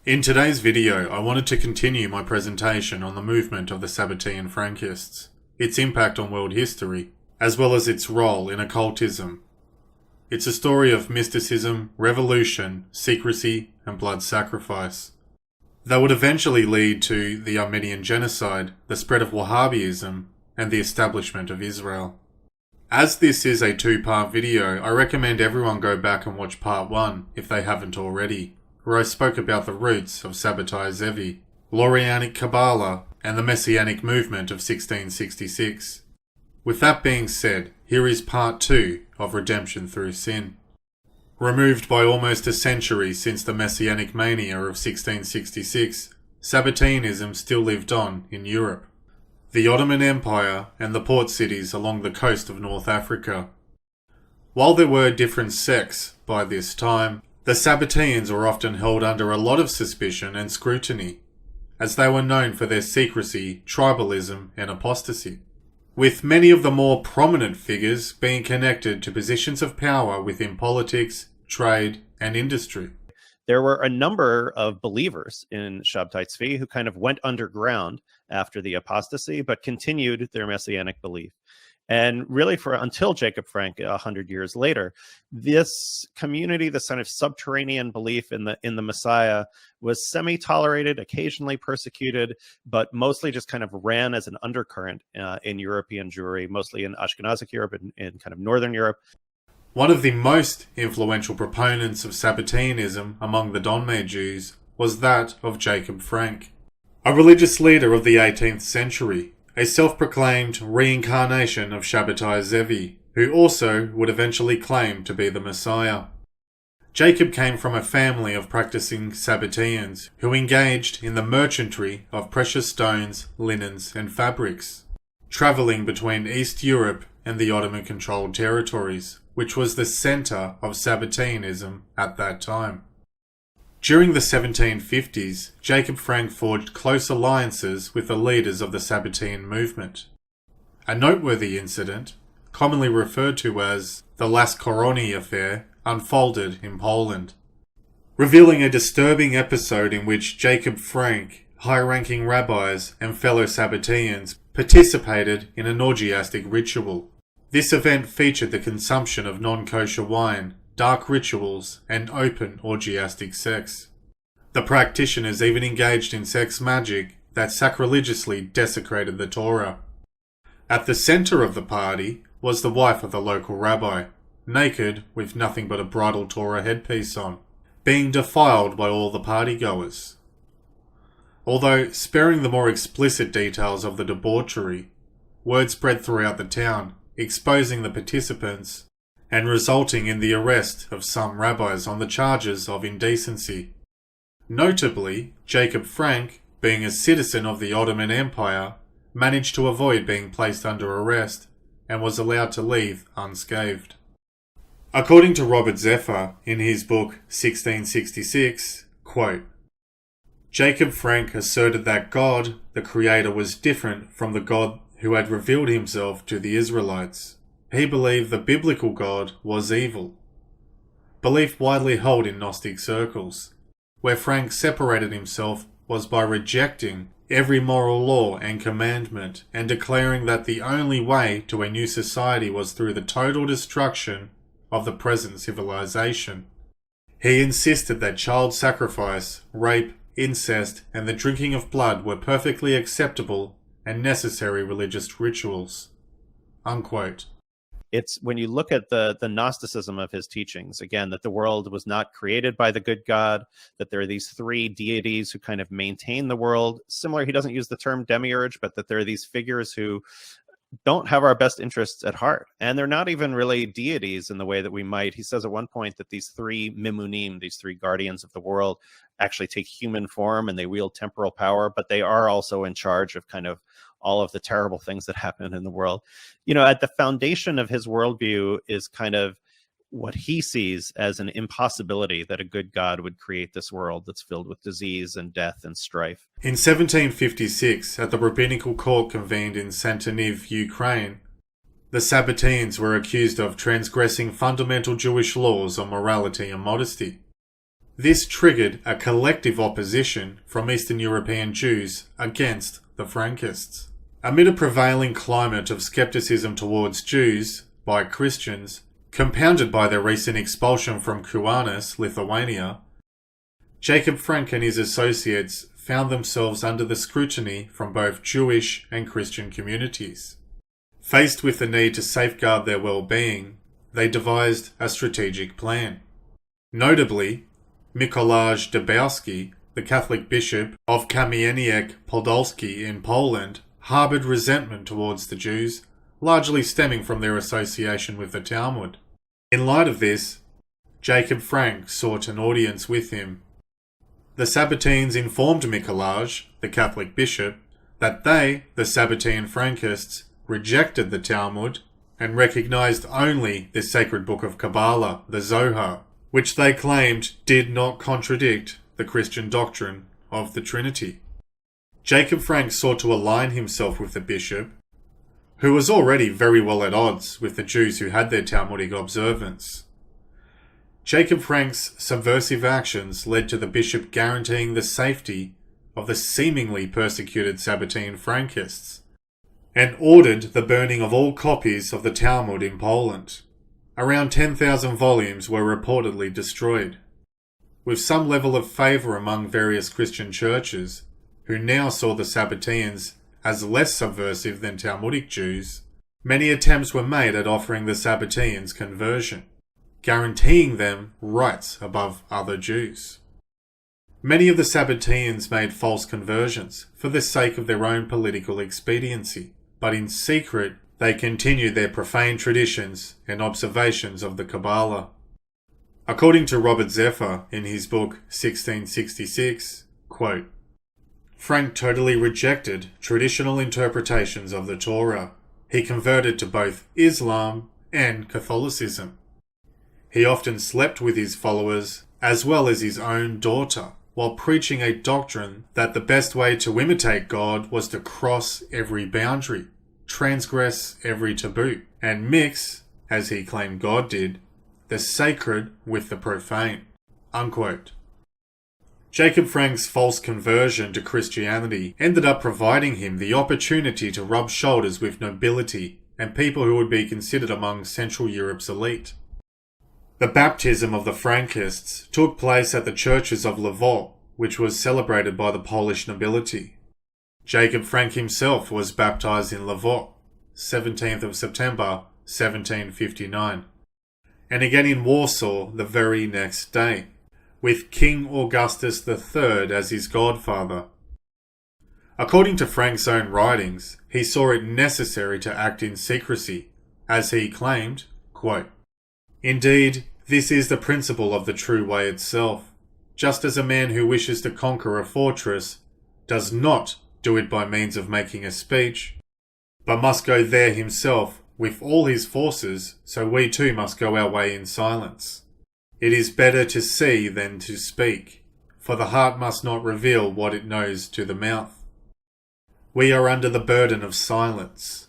In today's video, I wanted to continue my presentation on the movement of the Sabbatean frankists, its impact on world history, as well as its role in occultism. It's a story of mysticism, revolution, secrecy, and blood sacrifice. That would eventually lead to the Armenian Genocide, the spread of Wahhabism, and the establishment of Israel. As this is a two-part video, I recommend everyone go back and watch part 1 if they haven't already, where I spoke about the roots of Sabbatai, Lorianic Kabbalah, and the Messianic movement of 1666. With that being said, here is part 2 of Redemption Through Sin. Removed by almost a century since the Messianic mania of 1666, Sabbatianism still lived on in Europe, the Ottoman Empire, and the port cities along the coast of North Africa. While there were different sects by this time, the Sabbatians were often held under a lot of suspicion and scrutiny, as they were known for their secrecy, tribalism, and apostasy, with many of the more prominent figures being connected to positions of power within politics, trade, and industry. There were a number of believers in Shabtai Tzvi who kind of went underground after the apostasy, but continued their messianic belief. And really until Jacob Frank 100 years later, this community, this kind of subterranean belief in the Messiah, was semi-tolerated, occasionally persecuted, but mostly just kind of ran as an undercurrent in European Jewry, mostly in Ashkenazic Europe and in kind of Northern Europe. One of the most influential proponents of Sabbatianism among the Donmei Jews was that of Jacob Frank, a religious leader of the 18th century, a self-proclaimed reincarnation of Shabbatai Zevi, who also would eventually claim to be the Messiah. Jacob came from a family of practicing Sabbatians who engaged in the merchantry of precious stones, linens, and fabrics, travelling between East Europe and the Ottoman-controlled territories, which was the centre of Sabbatianism at that time. During the 1750s, Jacob Frank forged close alliances with the leaders of the Sabbatean movement. A noteworthy incident, commonly referred to as the Laskoroni affair, unfolded in Poland, revealing a disturbing episode in which Jacob Frank, high-ranking rabbis, and fellow Sabbatians participated in an orgiastic ritual. This event featured the consumption of non-kosher wine, dark rituals, and open orgiastic sex. The practitioners even engaged in sex magic that sacrilegiously desecrated the Torah. At the center of the party was the wife of the local rabbi, naked with nothing but a bridal Torah headpiece on, being defiled by all the partygoers. Although sparing the more explicit details of the debauchery, word spread throughout the town, exposing the participants and resulting in the arrest of some rabbis on the charges of indecency. Notably, Jacob Frank, being a citizen of the Ottoman Empire, managed to avoid being placed under arrest and was allowed to leave unscathed. According to Robert Zephyr in his book 1666, quote, Jacob Frank asserted that God, the Creator, was different from the God who had revealed himself to the Israelites. He believed the biblical God was evil. Belief widely held in Gnostic circles. Where Frank separated himself was by rejecting every moral law and commandment and declaring that the only way to a new society was through the total destruction of the present civilization. He insisted that child sacrifice, rape, incest, and the drinking of blood were perfectly acceptable and necessary religious rituals. Unquote. It's when you look at the Gnosticism of his teachings, again, that the world was not created by the good God, that there are these three deities who kind of maintain the world. Similar, he doesn't use the term demiurge, but that there are these figures who don't have our best interests at heart. And they're not even really deities in the way that we might. He says at one point that these three mimunim, these three guardians of the world, actually take human form and they wield temporal power, but they are also in charge of kind of all of the terrible things that happen in the world. You know, at the foundation of his worldview is kind of what he sees as an impossibility that a good God would create this world that's filled with disease and death and strife. In 1756, at the rabbinical court convened in Saint-Denis, Ukraine, the Sabbateans were accused of transgressing fundamental Jewish laws on morality and modesty. This triggered a collective opposition from Eastern European Jews against the frankists. Amid a prevailing climate of skepticism towards Jews by Christians, compounded by their recent expulsion from Kaunas, Lithuania, Jacob Frank and his associates found themselves under the scrutiny from both Jewish and Christian communities. Faced with the need to safeguard their well-being, they devised a strategic plan. Notably, Mikołaj Dąbrowski, the Catholic bishop of Kamieniec Podolski in Poland, harboured resentment towards the Jews, largely stemming from their association with the Talmud. In light of this, Jacob Frank sought an audience with him. The Sabbateans informed Mikołaj, the Catholic bishop, that they, the Sabbatean Frankists, rejected the Talmud and recognized only the sacred book of Kabbalah, the Zohar, which they claimed did not contradict the Christian doctrine of the Trinity. Jacob Frank sought to align himself with the bishop, who was already very well at odds with the Jews who had their Talmudic observance. Jacob Frank's subversive actions led to the bishop guaranteeing the safety of the seemingly persecuted Sabbatean Frankists, and ordered the burning of all copies of the Talmud in Poland. Around 10,000 volumes were reportedly destroyed. With some level of favour among various Christian churches, who now saw the Sabbateans as less subversive than Talmudic Jews, many attempts were made at offering the Sabbateans conversion, guaranteeing them rights above other Jews. Many of the Sabbateans made false conversions for the sake of their own political expediency, but in secret they continued their profane traditions and observations of the Kabbalah. According to Robert Zephyr in his book 1666, quote, Frank totally rejected traditional interpretations of the Torah. He converted to both Islam and Catholicism. He often slept with his followers as well as his own daughter, while preaching a doctrine that the best way to imitate God was to cross every boundary, transgress every taboo, and mix, as he claimed God did, the sacred with the profane. Unquote. Jacob Frank's false conversion to Christianity ended up providing him the opportunity to rub shoulders with nobility and people who would be considered among Central Europe's elite. The baptism of the Frankists took place at the churches of Lwów, which was celebrated by the Polish nobility. Jacob Frank himself was baptized in Lwów, 17th of September, 1759, and again in Warsaw the very next day, with King Augustus III as his godfather. According to Frank's own writings, he saw it necessary to act in secrecy, as he claimed, quote, Indeed, this is the principle of the true way itself, just as a man who wishes to conquer a fortress does not do it by means of making a speech, but must go there himself with all his forces, so we too must go our way in silence. It is better to see than to speak, for the heart must not reveal what it knows to the mouth. We are under the burden of silence.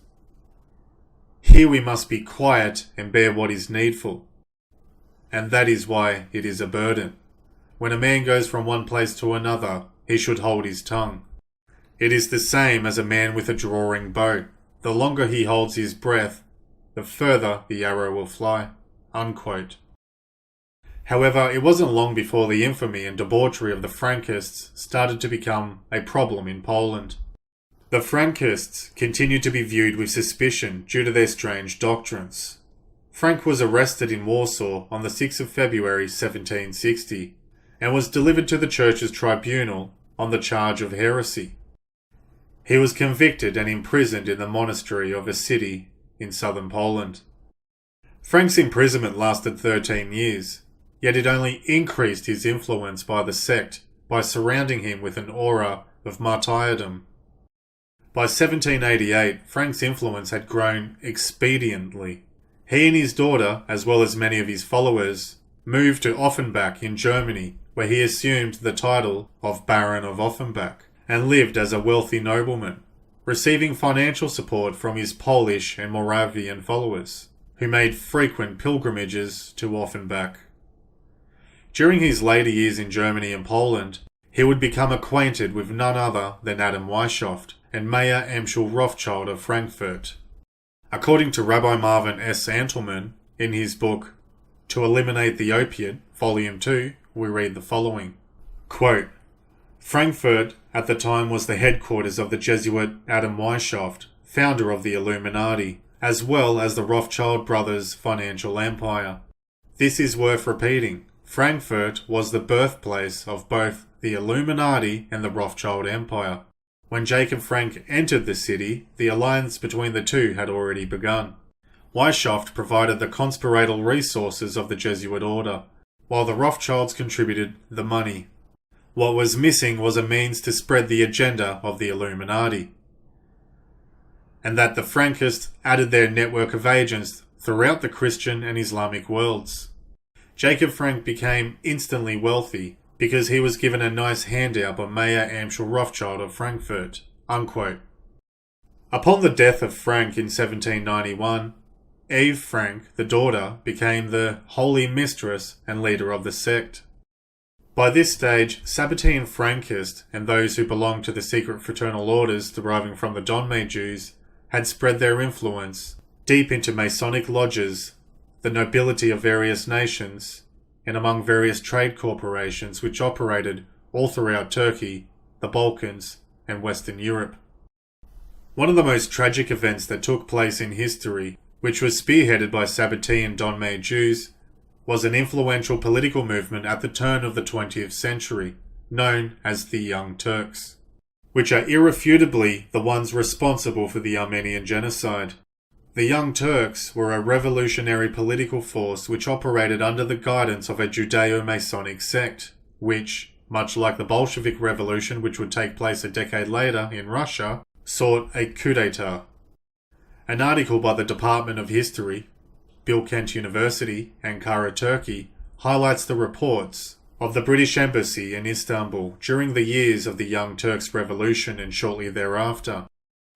Here we must be quiet and bear what is needful, and that is why it is a burden. When a man goes from one place to another, he should hold his tongue. It is the same as a man with a drawing bow. The longer he holds his breath, the further the arrow will fly. Unquote. However, it wasn't long before the infamy and debauchery of the Frankists started to become a problem in Poland. The Frankists continued to be viewed with suspicion due to their strange doctrines. Frank was arrested in Warsaw on the 6th of February 1760 and was delivered to the church's tribunal on the charge of heresy. He was convicted and imprisoned in the monastery of a city in southern Poland. Frank's imprisonment lasted 13 years, yet it only increased his influence by the sect by surrounding him with an aura of martyrdom. By 1788, Frank's influence had grown expediently. He and his daughter, as well as many of his followers, moved to Offenbach in Germany, where he assumed the title of Baron of Offenbach and lived as a wealthy nobleman, receiving financial support from his Polish and Moravian followers, who made frequent pilgrimages to Offenbach. During his later years in Germany and Poland, he would become acquainted with none other than Adam Weishaupt and Mayer Amschel Rothschild of Frankfurt. According to Rabbi Marvin S. Antelman, in his book To Eliminate the Opiate, Volume 2, we read the following. Quote, Frankfurt at the time was the headquarters of the Jesuit Adam Weishaupt, founder of the Illuminati, as well as the Rothschild brothers' financial empire. This is worth repeating. Frankfurt was the birthplace of both the Illuminati and the Rothschild Empire. When Jacob Frank entered the city, the alliance between the two had already begun. Weishaupt provided the conspiratorial resources of the Jesuit order, while the Rothschilds contributed the money. What was missing was a means to spread the agenda of the Illuminati, and that the frankists added their network of agents throughout the Christian and Islamic worlds. Jacob Frank became instantly wealthy because he was given a nice handout by Mayer Amschel Rothschild of Frankfurt. Unquote. Upon the death of Frank in 1791, Eve Frank, the daughter, became the holy mistress and leader of the sect. By this stage, Sabbatean Frankists and those who belonged to the secret fraternal orders deriving from the Donmei Jews had spread their influence deep into Masonic lodges, the nobility of various nations, and among various trade corporations which operated all throughout Turkey, the Balkans, and Western Europe. One of the most tragic events that took place in history, which was spearheaded by Sabbatean Donmei Jews, was an influential political movement at the turn of the 20th century, known as the Young Turks, which are irrefutably the ones responsible for the Armenian Genocide. The Young Turks were a revolutionary political force which operated under the guidance of a Judeo-Masonic sect, which, much like the Bolshevik Revolution which would take place a decade later in Russia, sought a coup d'etat. An article by the Department of History, Bilkent University, Ankara, Turkey, highlights the reports of the British Embassy in Istanbul during the years of the Young Turks Revolution and shortly thereafter,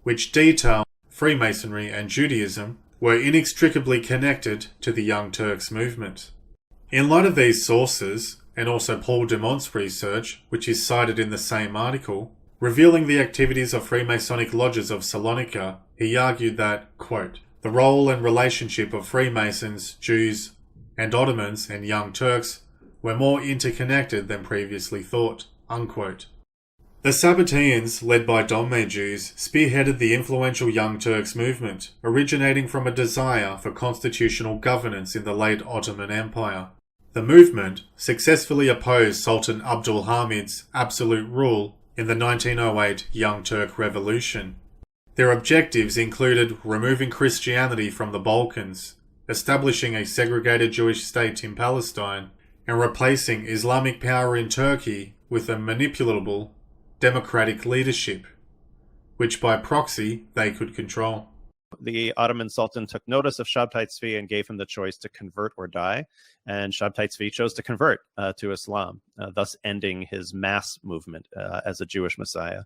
which detail Freemasonry and Judaism were inextricably connected to the Young Turks movement. In light of these sources, and also Paul Dumont's research, which is cited in the same article, revealing the activities of Freemasonic lodges of Salonika, he argued that, quote, the role and relationship of Freemasons, Jews, and Ottomans and Young Turks were more interconnected than previously thought, unquote. The Sabbatians, led by Donmei Jews, spearheaded the influential Young Turks movement, originating from a desire for constitutional governance in the late Ottoman Empire. The movement successfully opposed Sultan Abdul Hamid's absolute rule in the 1908 Young Turk Revolution. Their objectives included removing Christianity from the Balkans, establishing a segregated Jewish state in Palestine, and replacing Islamic power in Turkey with a manipulable democratic leadership, which by proxy they could control. The Ottoman Sultan took notice of Shabtai Tzvi and gave him the choice to convert or die, and Shabtai Tzvi chose to convert to Islam, thus ending his mass movement as a Jewish messiah.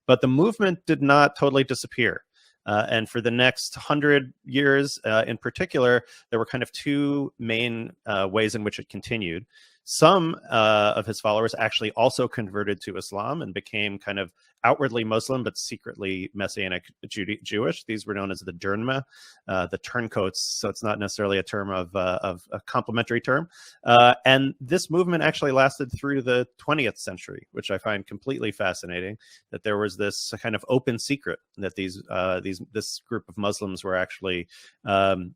But the movement did not totally disappear. And for the next 100 years in particular, there were kind of two main ways in which it continued. Some of his followers actually also converted to Islam and became kind of outwardly Muslim, but secretly Messianic Jewish. These were known as the Durnma, the turncoats. So it's not necessarily a term of a complimentary term. And this movement actually lasted through the 20th century, which I find completely fascinating, that there was this kind of open secret that this group of Muslims were actually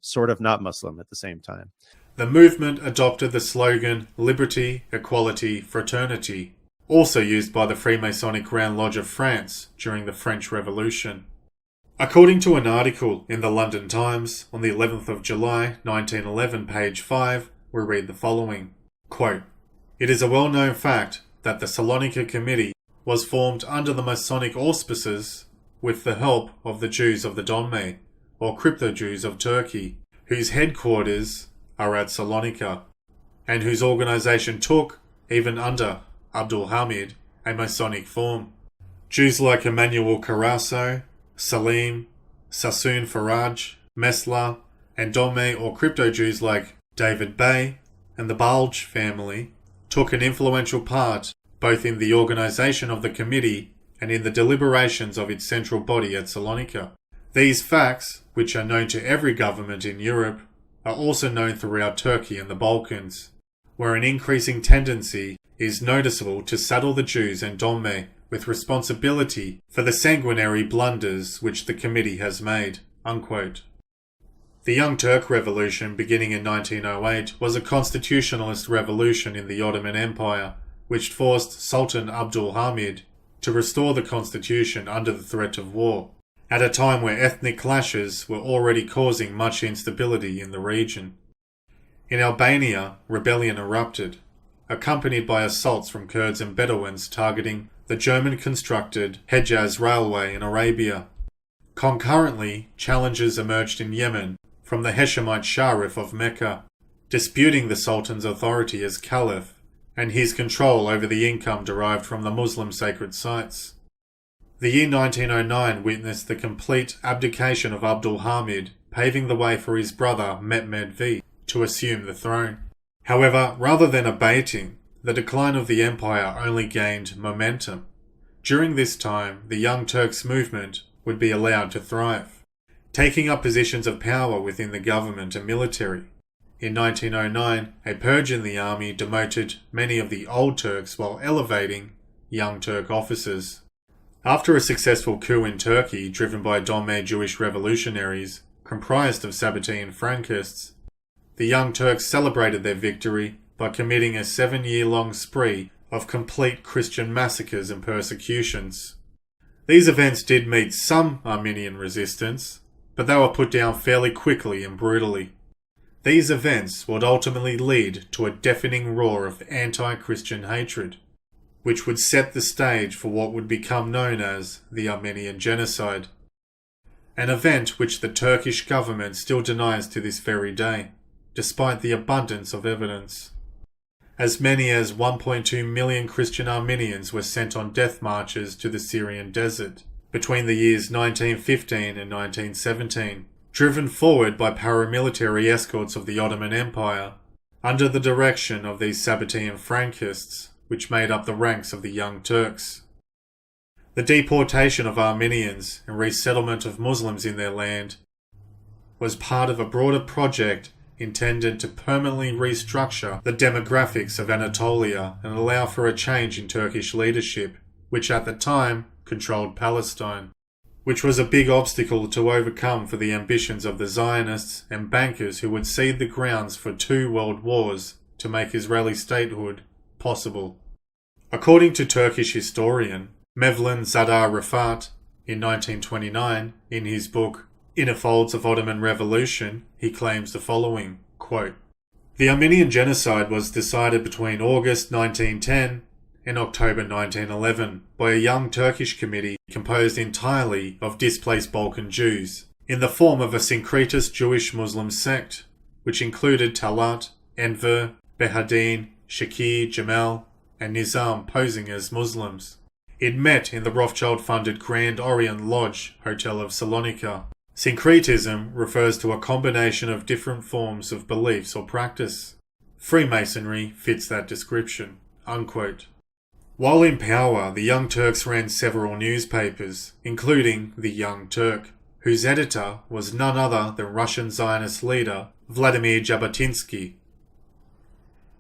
sort of not Muslim at the same time. The movement adopted the slogan Liberty, Equality, Fraternity, also used by the Freemasonic Grand Lodge of France during the French Revolution. According to an article in the London Times on the 11th of July 1911, page 5, we read the following, quote, it is a well-known fact that the Salonika Committee was formed under the Masonic auspices with the help of the Jews of the Donmei, or crypto-Jews of Turkey, whose headquarters are at Salonika, and whose organization took, even under Abdul Hamid, a Masonic form. Jews like Emmanuel Carasso, Salim, Sassoon Faraj, Mesla, and Donmei or crypto-Jews like David Bay and the Balj family took an influential part both in the organisation of the committee and in the deliberations of its central body at Salonika. These facts, which are known to every government in Europe, are also known throughout Turkey and the Balkans, where an increasing tendency is noticeable to saddle the Jews and Domme with responsibility for the sanguinary blunders which the committee has made." Unquote. The Young Turk Revolution, beginning in 1908, was a constitutionalist revolution in the Ottoman Empire, which forced Sultan Abdul Hamid to restore the constitution under the threat of war, at a time where ethnic clashes were already causing much instability in the region. In Albania, rebellion erupted, accompanied by assaults from Kurds and Bedouins targeting the German-constructed Hejaz Railway in Arabia. Concurrently, challenges emerged in Yemen from the Hashemite Sharif of Mecca, disputing the Sultan's authority as Caliph and his control over the income derived from the Muslim sacred sites. The year 1909 witnessed the complete abdication of Abdul Hamid, paving the way for his brother Mehmed V to assume the throne. However, rather than abating, the decline of the empire only gained momentum. During this time, the Young Turks movement would be allowed to thrive, taking up positions of power within the government and military. In 1909, a purge in the army demoted many of the old Turks while elevating Young Turk officers. After a successful coup in Turkey driven by Domme Jewish revolutionaries, comprised of Sabbatean frankists, the Young Turks celebrated their victory by committing a 7-year-long spree of complete Christian massacres and persecutions. These events did meet some Armenian resistance, but they were put down fairly quickly and brutally. These events would ultimately lead to a deafening roar of anti-Christian hatred, which would set the stage for what would become known as the Armenian Genocide, an event which the Turkish government still denies to this very day, despite the abundance of evidence. As many as 1.2 million Christian Armenians were sent on death marches to the Syrian desert between the years 1915 and 1917, driven forward by paramilitary escorts of the Ottoman Empire, under the direction of these Sabbatean frankists, which made up the ranks of the Young Turks. The deportation of Armenians and resettlement of Muslims in their land was part of a broader project intended to permanently restructure the demographics of Anatolia and allow for a change in Turkish leadership, which at the time controlled Palestine, which was a big obstacle to overcome for the ambitions of the Zionists and bankers who would cede the grounds for 2 world wars to make Israeli statehood possible. According to Turkish historian Mevlin Zadar Rifat, in 1929, in his book Inner Folds of Ottoman Revolution, he claims the following, quote, "The Armenian Genocide was decided between August 1910 and October 1911 by a young Turkish committee composed entirely of displaced Balkan Jews, in the form of a syncretist Jewish-Muslim sect, which included Talat, Enver, Behadin, Shakir, Jamal, and Nizam posing as Muslims. It met in the Rothschild-funded Grand Orient Lodge Hotel of Salonika. Syncretism refers to a combination of different forms of beliefs or practice. Freemasonry fits that description." Unquote. While in power, the Young Turks ran several newspapers, including The Young Turk, whose editor was none other than Russian Zionist leader Vladimir Jabotinsky.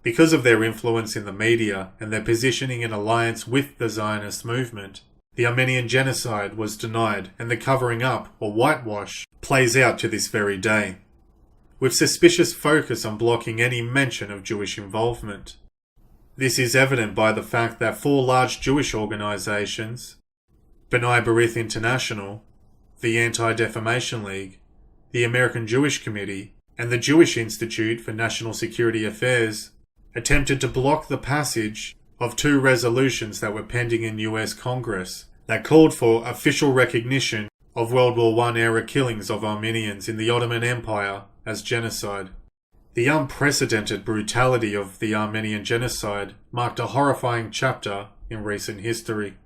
Because of their influence in the media and their positioning in alliance with the Zionist movement, the Armenian Genocide was denied, and the covering up, or whitewash, plays out to this very day, with suspicious focus on blocking any mention of Jewish involvement. This is evident by the fact that 4 large Jewish organizations, B'nai B'rith International, the Anti-Defamation League, the American Jewish Committee, and the Jewish Institute for National Security Affairs, attempted to block the passage of 2 resolutions that were pending in US Congress that called for official recognition of World War I-era killings of Armenians in the Ottoman Empire as genocide. The unprecedented brutality of the Armenian Genocide marked a horrifying chapter in recent history.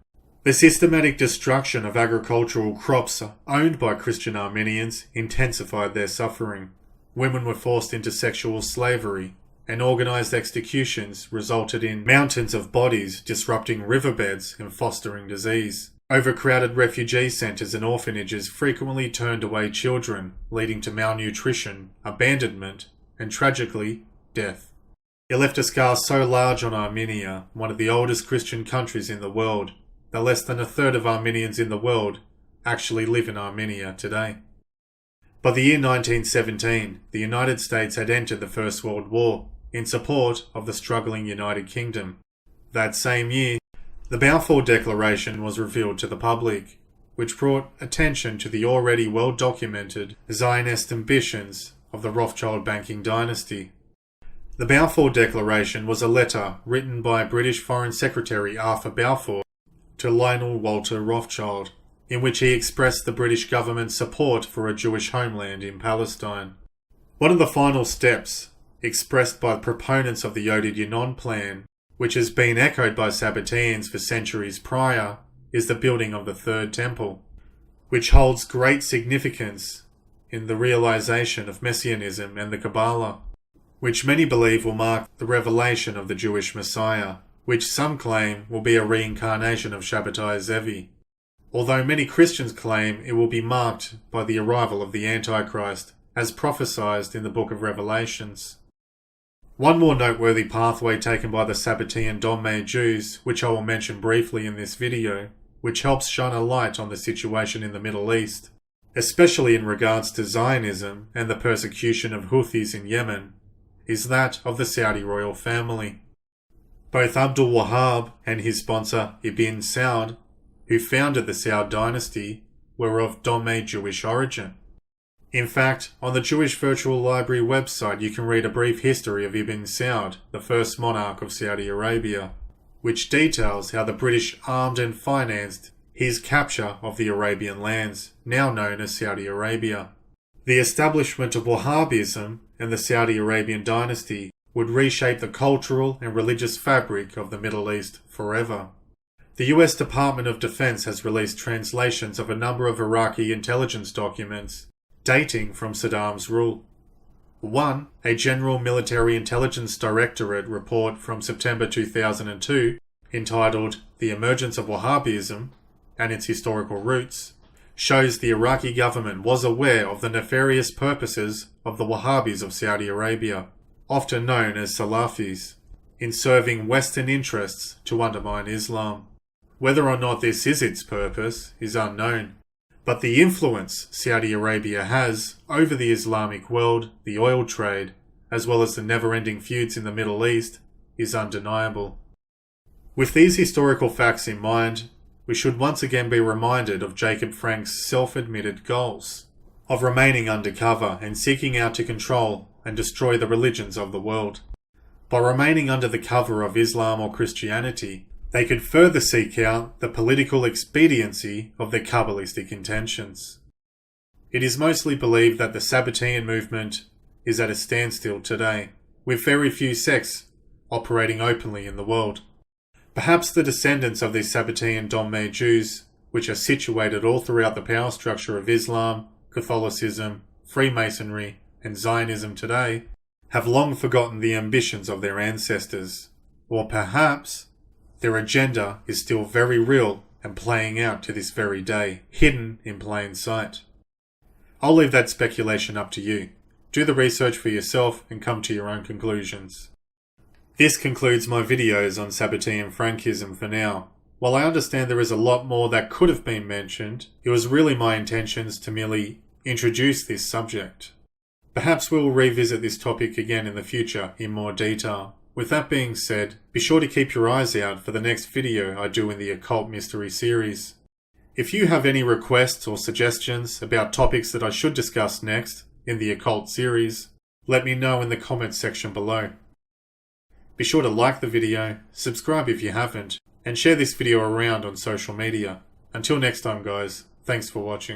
The systematic destruction of agricultural crops owned by Christian Armenians intensified their suffering. Women were forced into sexual slavery. and organized executions resulted in mountains of bodies disrupting riverbeds and fostering disease. Overcrowded refugee centers and orphanages frequently turned away children, leading to malnutrition, abandonment, and tragically, death. It left a scar so large on Armenia, one of the oldest Christian countries in the world, that less than a third of Armenians in the world actually live in Armenia today. By the year 1917, the United States had entered the First World War in support of the struggling United Kingdom. That same year, the Balfour Declaration was revealed to the public, which brought attention to the already well-documented Zionist ambitions of the Rothschild banking dynasty. The Balfour Declaration was a letter written by British Foreign Secretary Arthur Balfour to Lionel Walter Rothschild, in which he expressed the British government's support for a Jewish homeland in Palestine. One of the final steps, expressed by the proponents of the Yodid Yinon plan, which has been echoed by Sabbateans for centuries prior, is the building of the Third Temple, which holds great significance in the realization of Messianism and the Kabbalah, which many believe will mark the revelation of the Jewish Messiah, which some claim will be a reincarnation of Shabbatai Zevi, although many Christians claim it will be marked by the arrival of the Antichrist, as prophesied in the Book of Revelations. One more noteworthy pathway taken by the Sabbatean Dom-Made Jews, which I will mention briefly in this video, which helps shine a light on the situation in the Middle East, especially in regards to Zionism and the persecution of Houthis in Yemen, is that of the Saudi royal family. Both Abdul Wahhab and his sponsor Ibn Saud, who founded the Saud dynasty, were of Dom-Made Jewish origin. In fact, on the Jewish Virtual Library website you can read a brief history of Ibn Saud, the first monarch of Saudi Arabia, which details how the British armed and financed his capture of the Arabian lands, now known as Saudi Arabia. The establishment of Wahhabism and the Saudi Arabian dynasty would reshape the cultural and religious fabric of the Middle East forever. The US Department of Defense has released translations of a number of Iraqi intelligence documents dating from Saddam's rule. One, a General Military Intelligence Directorate report from September 2002, entitled The Emergence of Wahhabism and Its Historical Roots, shows the Iraqi government was aware of the nefarious purposes of the Wahhabis of Saudi Arabia, often known as Salafis, in serving Western interests to undermine Islam. Whether or not this is its purpose is unknown, but the influence Saudi Arabia has over the Islamic world, the oil trade, as well as the never-ending feuds in the Middle East, is undeniable. With these historical facts in mind, we should once again be reminded of Jacob Frank's self-admitted goals, of remaining undercover and seeking out to control and destroy the religions of the world. By remaining under the cover of Islam or Christianity, they could further seek out the political expediency of their Kabbalistic intentions. It is mostly believed that the Sabbatean movement is at a standstill today, with very few sects operating openly in the world. Perhaps the descendants of these Sabbatean Dom-Made Jews, which are situated all throughout the power structure of Islam, Catholicism, Freemasonry, and Zionism today, have long forgotten the ambitions of their ancestors. Or perhaps their agenda is still very real and playing out to this very day, hidden in plain sight. I'll leave that speculation up to you. Do the research for yourself and come to your own conclusions. This concludes my videos on Sabbatean Frankism for now. While I understand there is a lot more that could have been mentioned, it was really my intentions to merely introduce this subject. Perhaps we will revisit this topic again in the future in more detail. With that being said, be sure to keep your eyes out for the next video I do in the Occult Mystery series. If you have any requests or suggestions about topics that I should discuss next in the Occult series, let me know in the comments section below. Be sure to like the video, subscribe if you haven't, and share this video around on social media. Until next time guys, thanks for watching.